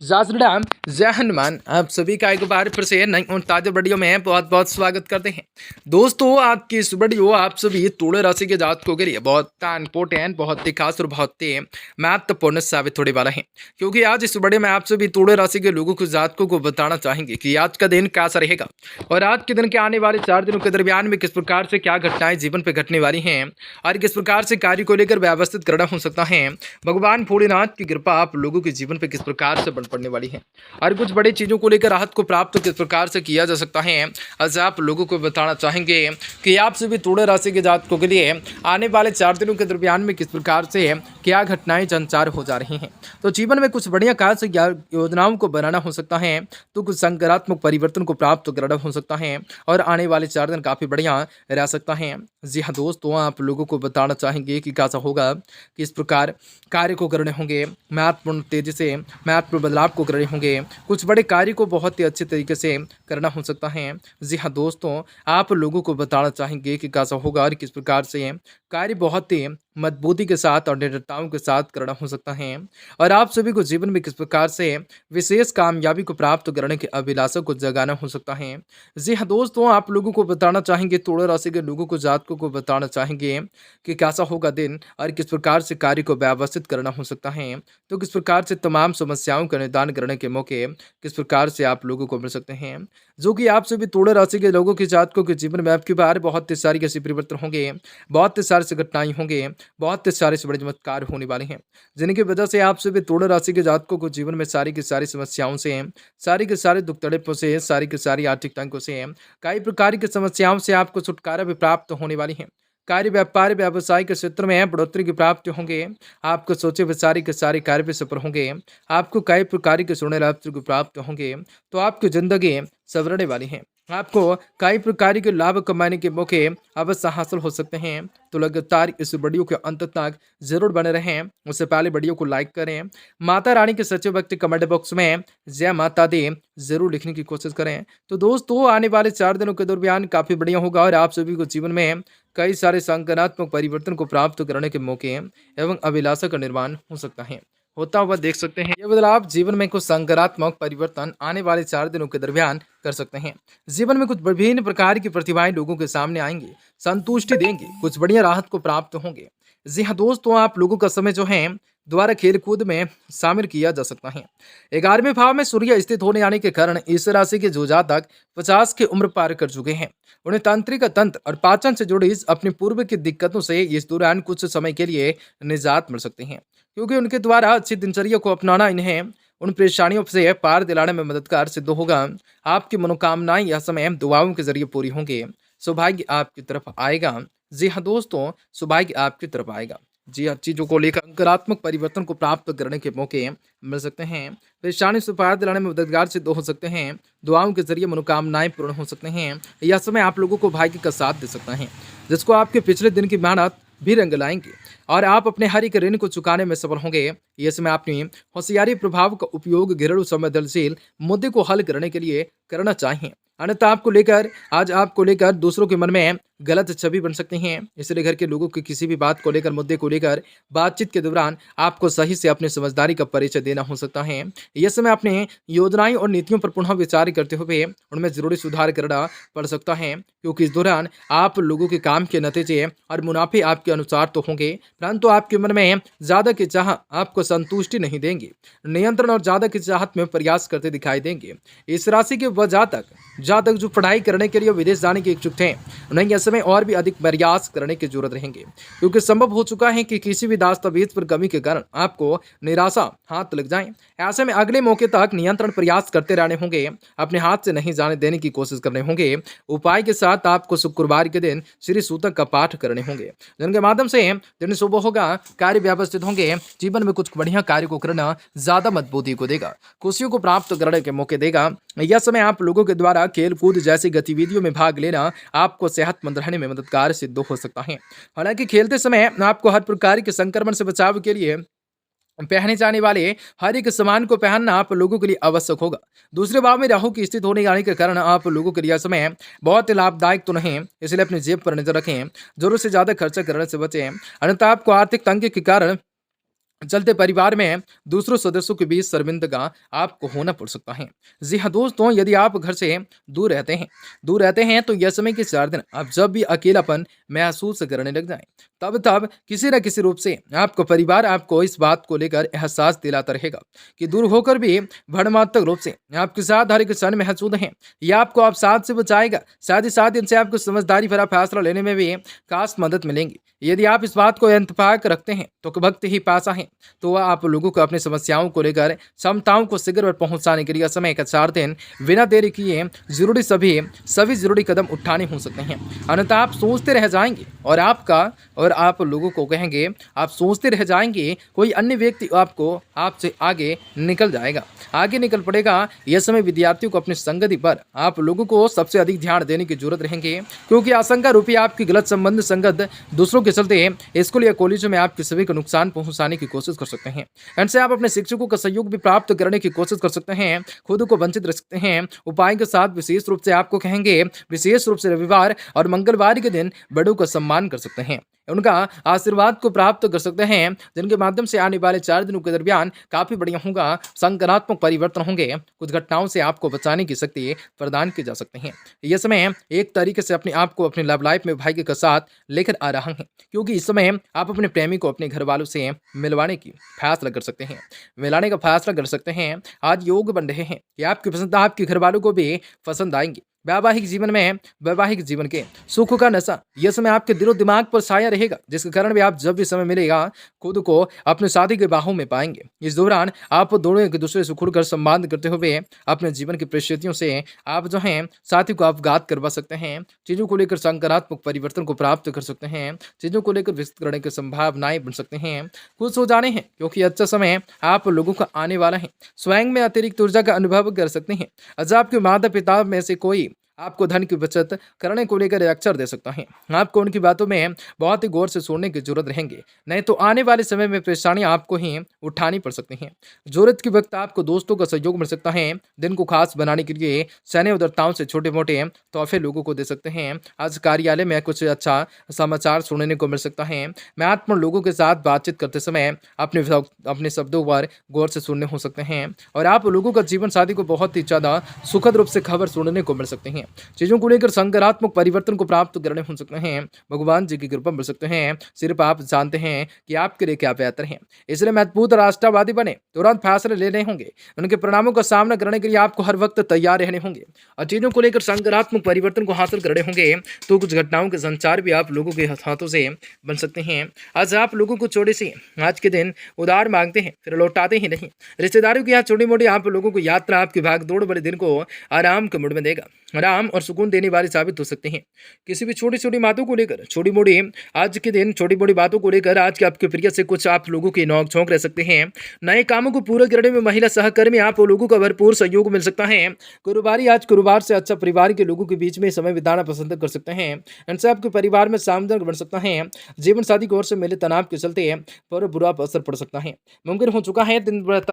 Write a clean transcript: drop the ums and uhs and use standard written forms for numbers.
जय श्री राम, जय हनुमान। आप सभी का एक बार फिर से नई और ताजा वीडियो में बहुत बहुत स्वागत करते हैं। दोस्तों, आज की इस वीडियो आप सभी तुला राशि के जातकों के लिए बहुत इंपॉर्टेंट, बहुत ही खास और बहुत ही महत्वपूर्ण साबित होने वाला है। क्योंकि आज इस वीडियो में आप सभी तुला राशि के लोगों को जातकों को बताना चाहेंगे कि आज का दिन कैसा रहेगा और आज के दिन के आने वाले 4 दिनों के दरमियान में किस प्रकार से क्या घटनाएं जीवन पे घटने वाली हैं और किस प्रकार से कार्य को लेकर व्यवस्थित करना हो सकता है। भगवान भोलेनाथ की कृपा आप लोगों के जीवन पे किस प्रकार से बन पड़ने वाली है और कुछ बड़ी चीजों को लेकर राहत को प्राप्त किस प्रकार से किया जा सकता है, आज आप लोगों को बताना चाहेंगे कि आप सभी तुला राशि के जातकों के लिए आने वाले 4 दिनों के दरमियान में किस प्रकार से क्या घटनाएं संचार हो जा रही हैं। तो जीवन में कुछ बढ़िया कार्य या योजनाओं को बनाना हो सकता है, तो कुछ सकारात्मक परिवर्तन को प्राप्त करना हो सकता है और आने वाले 4 दिन काफी बढ़िया रह सकता है। जी हाँ दोस्तों, आप लोगों को बताना चाहेंगे कि कैसा होगा, किस प्रकार कार्य को करने होंगे, महत्वपूर्ण तेजी से महत्वपूर्ण बदलाव को करने होंगे, कुछ बड़े कार्य को बहुत ही अच्छे तरीके से करना हो सकता है। जी हाँ दोस्तों, आप लोगों को बताना चाहेंगे कि कैसा होगा और किस प्रकार से कार्य बहुत ही मजबूती के साथ और दृढ़ताओं के साथ करना हो सकता है और आप सभी को जीवन में किस प्रकार से विशेष कामयाबी को प्राप्त करने के अभिलाषा को जगाना हो सकता है। जी हाँ दोस्तों, आप लोगों को बताना चाहेंगे, तुला राशि के लोगों को जातकों को बताना चाहेंगे कि कैसा होगा दिन और किस प्रकार से कार्य को व्यवस्थित करना हो सकता है। तो किस प्रकार से तमाम समस्याओं का निदान करने के मौके किस प्रकार से आप लोगों को मिल सकते हैं, जो कि आप सभी तुला राशि के लोगों के जातकों के जीवन में आपकी बार बहुत ही सारी ऐसी परिवर्तन होंगे, बहुत ही सारे से घटनाएं होंगे, बहुत ही सारे से बड़े चमत्कार होने वाले हैं, जिनकी वजह से आप सभी तुला राशि के जातकों को जीवन में सारी की सारी समस्याओं से, सारी के सारे दुख तड़पों से, सारी की सारी आर्थिक तंगों से, कई प्रकार की समस्याओं से आपको छुटकारा भी प्राप्त होने वाली है। कार्य व्यापार व्यवसाय के क्षेत्र में बढ़ोतरी की प्राप्ति होंगे, आपको सोचे विचारी के सारे कार्य भी सफल होंगे, आपको कई प्रकार के सोने लाभ को प्राप्त होंगे, तो आपकी जिंदगी संवरने वाली है। आपको कई प्रकार के लाभ कमाने के मौके अवश्य हासिल हो सकते हैं। तो लगातार इस वीडियो के अंत तक जरूर बने रहें। उससे पहले वीडियो को लाइक करें, माता रानी के सच्चे भक्त कमेंट बॉक्स में जय माता दी जरूर लिखने की कोशिश करें। तो दोस्तों, आने वाले 4 दिनों के दरमियान काफी बढ़िया होगा और आप सभी को जीवन में कई सारे सकारात्मक परिवर्तन को प्राप्त करने के मौके एवं अभिलाषा का निर्माण हो सकता है, होता हुआ देख सकते हैं। ये बदलाव जीवन में कुछ सकारात्मक परिवर्तन आने वाले 4 दिनों के दरमियान कर सकते हैं। जीवन में कुछ विभिन्न प्रकार की प्रतिभाएं लोगों के सामने आएंगी, संतुष्टि देंगी, कुछ बढ़िया राहत को प्राप्त होंगे। जी हाँ दोस्तों, आप लोगों का समय जो है द्वारा खेल कूद में शामिल किया जा सकता है। 11वें भाव में सूर्य स्थित होने आने के कारण इस राशि के जो जातक 50 की उम्र पार कर चुके हैं, उन्हें तांत्रिक तंत्र और पाचन से जुड़ी अपनी पूर्व की दिक्कतों से इस दौरान कुछ समय के लिए निजात मिल सकती है, क्योंकि उनके द्वारा अच्छी दिनचर्या को अपनाना इन्हें उन परेशानियों से पार दिलाने में मददगार सिद्ध होगा। आपकी मनोकामनाएं यह समय दुआओं के जरिए पूरी होंगे, सौभाग्य आपकी तरफ आएगा। जी हाँ दोस्तों, सौभाग्य आपकी तरफ आएगा। जी हाँ, चीजों को लेकर सकारात्मक परिवर्तन को प्राप्त करने के मौके मिल सकते हैं, परेशानी से पार दिलाने में मददगार सिद्ध हो सकते हैं, दुआओं के जरिए मनोकामनाएं पूर्ण हो सकते हैं। यह समय आप लोगों को भाग्य का साथ दे सकता है, जिसको आपके पिछले दिन की मेहनत भी रंग लाएंगे और आप अपने हर एक ऋण को चुकाने में सफल होंगे। ये समय अपनी होशियारी प्रभाव का उपयोग घरेलू संवेदनशील मुद्दे को हल करने के लिए करना चाहिए, अन्यथा आपको लेकर दूसरों के मन में गलत छवि बन सकती हैं। इसलिए घर के लोगों की किसी भी बात को लेकर, मुद्दे को लेकर बातचीत के दौरान आपको सही से अपनी समझदारी का परिचय देना हो सकता है। यह समय अपने योजनाएं और नीतियों पर पुनः विचार करते हुए उनमें जरूरी सुधार करना पड़ सकता है, क्योंकि इस दौरान आप लोगों के काम के नतीजे और मुनाफे आपके अनुसार तो होंगे, परंतु आपके मन में ज्यादा की चाह आपको संतुष्टि नहीं देंगे, नियंत्रण और ज्यादा की चाहत में प्रयास करते दिखाई देंगे। इस राशि के वह जातक जो पढ़ाई करने के लिए विदेश जाने के इच्छुक थे, उन्हें यह समय और भी अधिक प्रयास करने की जरूरत रहेंगे, क्योंकि संभव हो चुका है कि किसी भी दस्तावेज पर कमी के कारण आपको निराशा हाथ लग जाए। ऐसे में अगले मौके तक नियंत्रण प्रयास करते रहने होंगे, अपने हाथ से नहीं जाने देने की कोशिश करने होंगे। उपाय के साथ आपको शुक्रवार के दिन श्री सूतक का पाठ करने होंगे, जिनके माध्यम से दिन शुभ होगा, कार्य व्यवस्थित होंगे, जीवन में कुछ बढ़िया कार्य को करना ज्यादा मजबूती को देगा, खुशियों को प्राप्त करने के मौके देगा। यह समय आप लोगों के द्वारा खेल कूद जैसी गतिविधियों में भाग लेना आपको सेहतमंद रहने में मददगार सिद्ध हो सकता है। हालांकि खेलते समय आपको हर प्रकार के संक्रमण से बचाव के लिए पहने जाने वाले हर एक सामान को पहनना आप लोगों के लिए आवश्यक होगा। दूसरे भाव में राहु की स्थिति होने जाने के कारण आप लोगों के लिए समय बहुत लाभदायक तो नहीं, इसलिए अपनी जेब पर नजर रखें, जरूरत से ज्यादा खर्चा करने से बचें, अन्यथा आपको आर्थिक तंगी के कारण चलते परिवार में दूसरों सदस्यों के बीच शर्मिंदगा आपको होना पड़ सकता है। जी हाँ दोस्तों, यदि आप घर से दूर रहते हैं तो यह समय के 4 दिन आप जब भी अकेलापन महसूस करने लग जाएं, तब किसी न किसी रूप से आपका परिवार आपको इस बात को लेकर एहसास दिलाता रहेगा कि दूर होकर भी भरमात्मक रूप से आपके साथ हर एक क्षण महसूद हैं। यह आपको आप साथ से बचाएगा, साथ ही साथ इनसे आपको समझदारी भरा फैसला लेने में भी खास मदद मिलेंगी। यदि आप इस बात को इत्तेफाक रखते हैं तो वक्त ही पासा है, तो वह आप लोगों को अपनी समस्याओं को लेकर क्षमताओं को शिखर पर पहुंचाने के लिए समय का 4 दिन बिना देरी किए जरूरी सभी जरूरी कदम उठाने हो सकते हैं। अन्यथा आप सोचते रह जाएंगे और आप लोगों को कहेंगे, आप सोचते रह जाएंगे, कोई अन्य व्यक्ति आपको आपसे आगे निकल पड़ेगा। यह समय विद्यार्थियों को अपनी संगति पर आप लोगों को सबसे अधिक ध्यान देने की जरूरत रहेंगे, क्योंकि आशंका रूपी आपकी गलत संगत दूसरों के चलते स्कूल या कॉलेजों में आपके सभी को नुकसान पहुंचाने की कोशिश कर सकते हैं। इनसे आप अपने शिक्षकों का सहयोग भी प्राप्त करने की कोशिश कर सकते हैं, खुद को वंचित रख सकते हैं। उपाय के साथ विशेष रूप से रविवार और मंगलवार के दिन बड़ों का सम्मान कर सकते हैं, उनका आशीर्वाद को प्राप्त कर सकते हैं, जिनके माध्यम से आने वाले 4 दिनों के दरमियान काफी बढ़िया होगा, सकारात्मक परिवर्तन होंगे, कुछ घटनाओं से आपको बचाने की शक्ति प्रदान की जा सकती है। यह समय एक तरीके से अपने आप को अपने लव लाइफ में भाग्य के साथ लेकर आ रहा है, क्योंकि इस समय आप अपने प्रेमी को अपने घर वालों से मिलवाने की फैसला कर सकते हैं मिलाने का फैसला कर सकते हैं। आज योग बन रहे हैं कि आपकी पसंद आपके घर वालों को भी पसंद आएंगी। वैवाहिक जीवन के सुख का नशा यह समय आपके दिलो दिमाग पर छाया रहेगा, जिसके कारण भी आप जब भी समय मिलेगा खुद को अपने साथी के बाहों में पाएंगे। इस दौरान आप दोनों एक दूसरे से खुलकर संवाद करते हुए अपने जीवन की परिस्थितियों से आप जो हैं साथी को अवगत करवा सकते हैं, चीज़ों को लेकर सकारात्मक परिवर्तन को प्राप्त कर सकते हैं, चीज़ों को लेकर विकसित करने की संभावनाएं बन सकते हैं, खुश हो जाने हैं, क्योंकि अच्छा समय आप लोगों का आने वाला है। स्वयं में अतिरिक्त ऊर्जा का अनुभव कर सकते हैं। आज आपके माता पिता में से कोई आपको धन की बचत करने को लेकर अक्षर दे सकता है। आपको उनकी बातों में बहुत ही गौर से सुनने की जरूरत रहेंगे, नहीं तो आने वाले समय में परेशानियां आपको ही उठानी पड़ सकती हैं। जरूरत के वक्त आपको दोस्तों का सहयोग मिल सकता है। दिन को खास बनाने के लिए सैन्य उदारताओं से छोटे मोटे तोहफे लोगों को दे सकते हैं। आज कार्यालय में कुछ अच्छा समाचार सुनने को मिल सकता है। महत्वपूर्ण लोगों के साथ बातचीत करते समय अपने शब्दों पर गौर से सुनने हो सकते हैं, और आप लोगों का जीवन साथी को बहुत ही ज्यादा सुखद रूप से खबर सुनने को मिल सकते हैं। चीजों को लेकर सकारात्मक परिवर्तन को प्राप्त करने हो सकते हैं। भगवान जी की कृपा मिल सकते हैं। सिर्फ आप जानते हैं कि आपके लिए क्या बेहतर है, इसलिए महत्वपूर्ण राष्ट्रवादी बने, तुरंत फैसले लेने होंगे। उनके परिणामों का सामना करने के लिए आपको हर वक्त तैयार रहने होंगे, और चीजों को लेकर सकारात्मक परिवर्तन को हासिल करने होंगे। तो कुछ घटनाओं के संचार भी आप लोगों के हाथों से बन सकते हैं। आज आप लोगों को छोटे से आज के दिन उधार मांगते हैं, फिर लौटाते ही नहीं। रिश्तेदारों की यहाँ छोटी मोटी आप लोगों को यात्रा आपके भाग दौड़ वाले दिन को आराम के मूड में देगा, आराम और सुकून देने वाली साबित हो सकते हैं। किसी भी छोटी छोटी बातों को लेकर छोटी मोटी आज के दिन छोटी मोटी बातों को लेकर आज के आपके प्रिय से कुछ आप लोगों की नोक झोंक रह सकते हैं। नए कामों को पूरा करने में महिला सहकर्मी आप लोगों का भरपूर सहयोग मिल सकता है। गुरुवार से अच्छा परिवार के लोगों के बीच में समय बिताना पसंद कर सकते हैं। इनसे आपके परिवार में सामंजस्य बन सकता है। जीवन साथी की ओर से मिले तनाव के चलते पर बुरा असर पड़ सकता है। मुमकिन हो चुका है दिन